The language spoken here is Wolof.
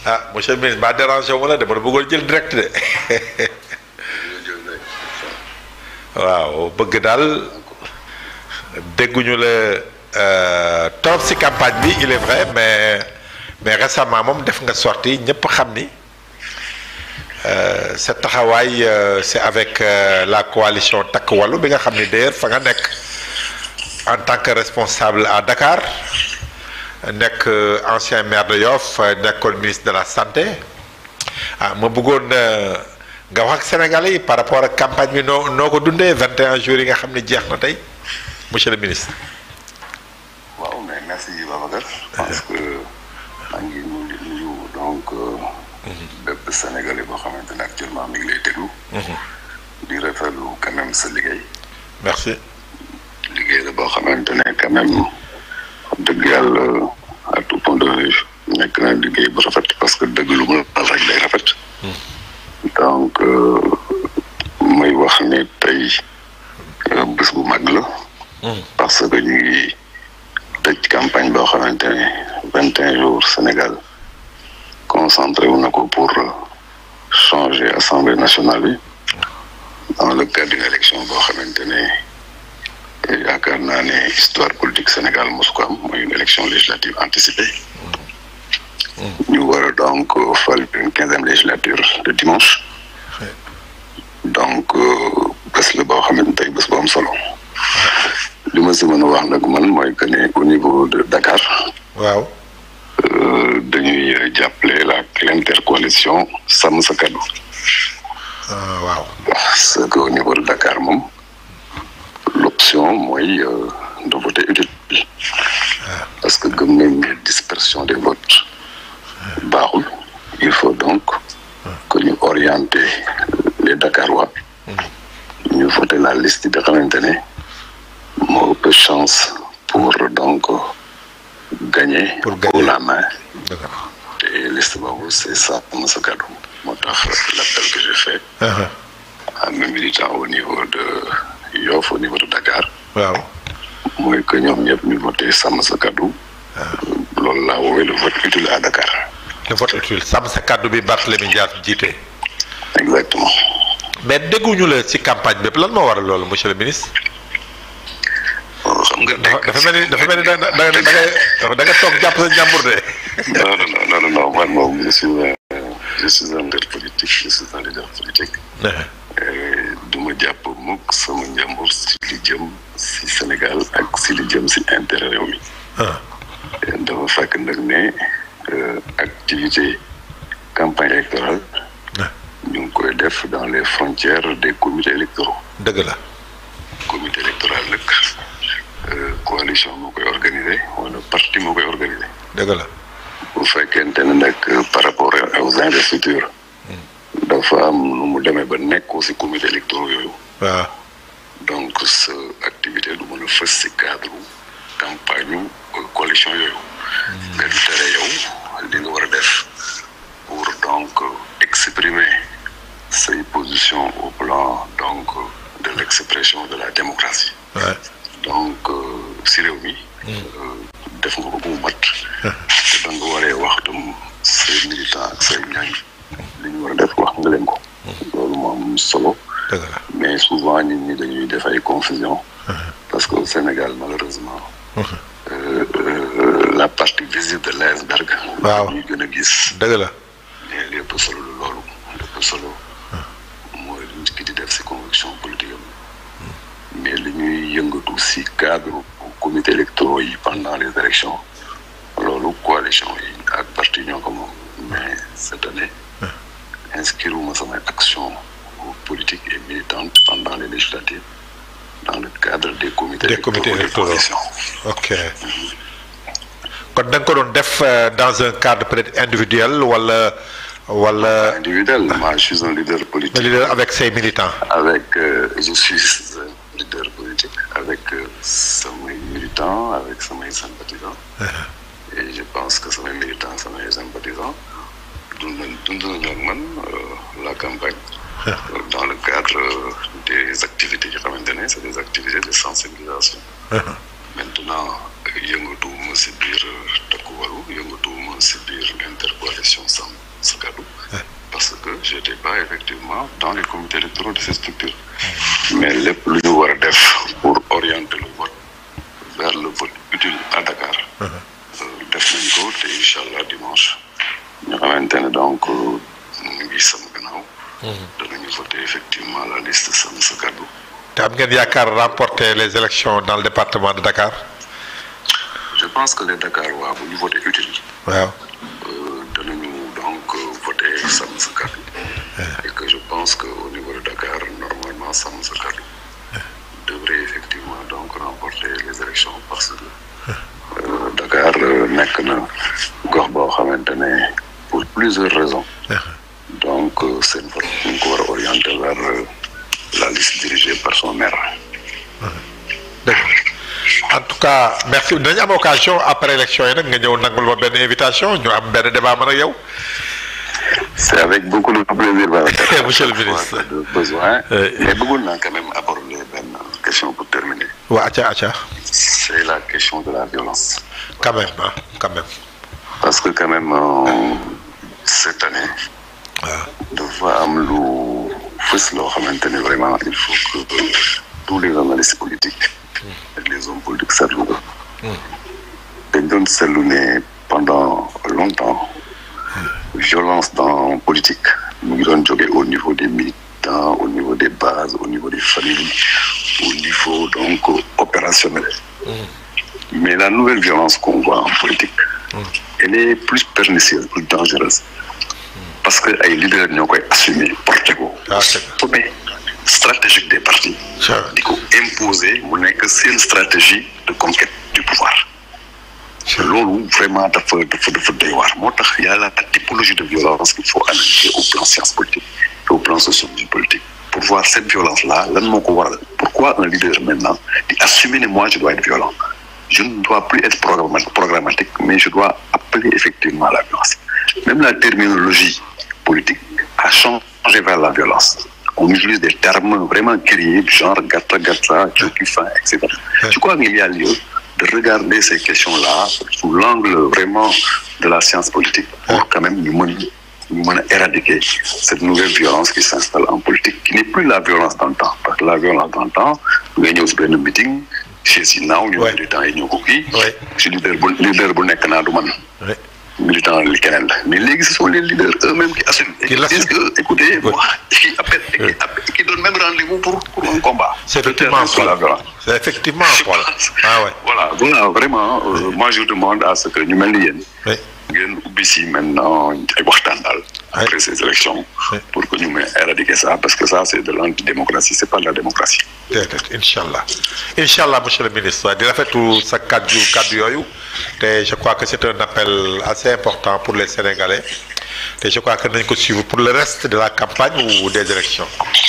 ah monsieur le ministre ba dérangé wu ma la de man bëggoon jël direct de waaw bëgg daal dégguñu la trop ci campagne bi il est vrai mais récemment moom def nga sorti ñëpp xam ni sa taxawaay c'est avec la coalition Takku Wallu bi nga xam ni d'ailleurs fa nga nekk en tant que responsable à Dakar nekk ancien maire de Yoff nekkoon ministre de la santé ah ma bëggoon nga wax ak Sénégalais yi par rapport ak campagne bi noo ko dundee 21 jours yi nga xam ne jeex na tey monsieur le ministre. waaw mais merci Babacar. parce que maa ngi nuyu donc bépp Sénégalais boo xamante ne actuellement mi ngi lay déglu. di rafetlu quand même sa liggéey. merci. liggéey la boo xamante ne quand même dëgg yàlla à tout point de vue nekk na liggéey bu rafet parce que dëgg lu mu la rek day rafet. donc may wax ne tey bés bu mag la. parce que ñu ngi tëj campagne boo xamante ne 21 jours Sénégal concentré wu na ko pour changer assemblée nationale bi dans le cadre d'une élection boo xamante ne. yaakaar naa ne histoire politique Sénégal mosu ko am mooy une élection législative anticipée ñu war a donc fal une 15e législature de dimanche donc bés la boo xamante tey bés bu am solo li ma si mën a wax nag man mooy que ne au niveau de Dakar waaw dañuy jàppale l'intercoalition Sàmm Sa Kàddu waaw parce que au niveau de Dakar moom l'option mooy de voter utile parce que gëm nañ ne dispersion des votes baaxul il faut donc que ñu orienter les Dakarois ñu voter la liste bi xamante ne moo ëpp chance pour donc gagner pour la main te liste boobu c'est Sàmm Sa Kàddu moo tax l'appel que j'ai fait à mes militants au niveau de Yoff au niveau de Dakar. waaw mooy que ñoom ñëpp ñu voté Sàmm Sa Kàddu. loolu laa woowee le vote utile à Dakar. le vote utile Sàmm Sa Kàddu bi Barthélémy Dias jiite. exactement. mais dégguñu la ci campagne bépp lan moo waral loolu monsieur le ministre. xam nga dafa mel ni da nga toog jàpp sa njàmbur de. non man moom je suis un leader politique. du ma jàpp mukk sama njàmbur si li jëm si Sénégal ak si li jëm si intérêt réew mi. dafa fekk nag ne activité campagne électorale ñu ngi koy def dans les frontières des comités électoraux. dëgg la. comité électoral nag coalition moo koy organisé wala parti moo koy organisé. dëgg la. bu fekkente ne nag par rapport aux investitures. dafa am nu mu demee ba nekk aussi comité électoral yooyu. waaw. donc sa activité du mën a fës si cadre campagne coalition yooyu. mais du tere yow li nga war a def pour donc exprimer say positions au plan donc de l'expression de la démocratie. donc si réew mi. def nga ko bu mu mat. te da nga waree wax tam say militants ak say ñaañ. li ñu war a def wax nga leen ko. loolu moo am solo. mais souvent nit ñi dañuy def ay confusion. parce que au Sénégal malheureusement. la partie visible de l'iceberg. waaw ñuy gën a gis. dëgg la. mais lépp solo lu loolu. lépp solo mooy li nit ki di def si conviction politique am. mais li ñuy yëngatu si cadre comité électoral yi pendant les élections loolu coalition yi ak parti ñoo ko moom mais cette année. inscrire sama action politique et militante pendant les législatives dans le cadre des comités électoraux. ok kon da nga ko doon def dans un cadre peut-être individuel wala. individuel moi je suis un leader politique. leader avec ses militants. je suis un leader politique avec samay militants avec samay sympathisants. et je pense que samay militants samay sympathisants. dund nañu ak man la campagne dans le cadre des activités yoo xamante ne c'est des activités de sensibilisation. maintenant yëngatuwuma si biir Takku Wallu yëngatuwuma si biir intercoalition Sàmm dans les comités électoraux de ces structures. Mais les plus pour orienter le vote vers le vote utile à Dakar. Def nañ ko te incha allah dimanche ñu xamante ne donc ñu ngi sama gannaaw. danañu voter effectivement la liste Sàmm Sa Kàddu. te am ngeen yaakaar remporter les élections dans le département de Dakar. Je pense que les Dakar waa bu ñu voter utile. waaw. danañu donc voter Sàmm Sa Kàddu. et que je pense que au niveau de Dakar normalement Sàmm Sa Kàddu devrait effectivement donc remporter les élections parce que Dakar nekk na gox boo xamante ne pour plusieurs raisons. donc seen vote ñu ngi ko war a orienter vers la liste dirigée par son maire. En tout cas merci dañu am occasion après élection yi nag nga ñëw nangul ma benn invitation ñu am benn débat man ak yow. C'est avec beaucoup de plaisir. Monsieur le ministre. De besoin. Mais bëggoon naa quand même aborder benn question pour terminer. waaw acca. C'est la question de la violence. Quand même. Parce que quand même cette année. dafa am lu fës loo xamante ne vraiment il faut que tous les analystes politiques. et les hommes politiques seetlu ko. dañ doon seetlu ne pendant longtemps. violence dans politique mu ngi doon jóge au niveau des militants au niveau des bases au niveau des familles au niveau donc opérationnel. Mais la nouvelle violence qu'on voit en politique elle est plus pernicieuse plus dangereuse parce que ay leaders ñoo koy assumer porter ko sommet stratégique des partis di ko imposer mu nekk seen stratégie de conquête du pouvoir. loolu vraiment dafa doy waar moo tax y a la typologie de violence qu'il faut analyser au plan science politique et au plan sociopolitique pour voir cette violence là lan moo ko waral pourquoi un leader maintenant di assumer ne moi je dois être violent je ne dois plus être programmatique mais je dois appeler effectivement la violence. Même la terminologie politique a changé vers la violence. On utilise des termes vraiment guerriers du genre gata, Jokifin, etc. Je crois qu'il y a lieu de regarder ces questions-là sous l'angle vraiment de la science politique pour quand même nous éradiquer cette nouvelle violence qui s'installe en politique, qui n'est plus la violence d'antan. Parce que la violence d'antan, nous gagnons un meeting, chez Sinaou, nous avons militants et nous cookies, chez leader Bonekana Douman. Militants mais ce sont les leaders eux-mêmes qui assument et qui disent que écoutez qui donnent même rendez-vous pour un combat. C'est effectivement voilà vraiment moi je demande à ce que ñu mel ni yéen ngeen ubbi si maintenant ay waxtaan daal après ces élections pour que ñu mën a éradiquer ça parce que ça c'est de l'antidémocratie c'est pas de la démocratie. Inch'Allah monsieur le ministre di rafetlu sa kaddu yooyu te je crois que c'est un appel assez important pour les Sénégalais te je crois que nañ ko suivre pour le reste de la campagne ou des élections.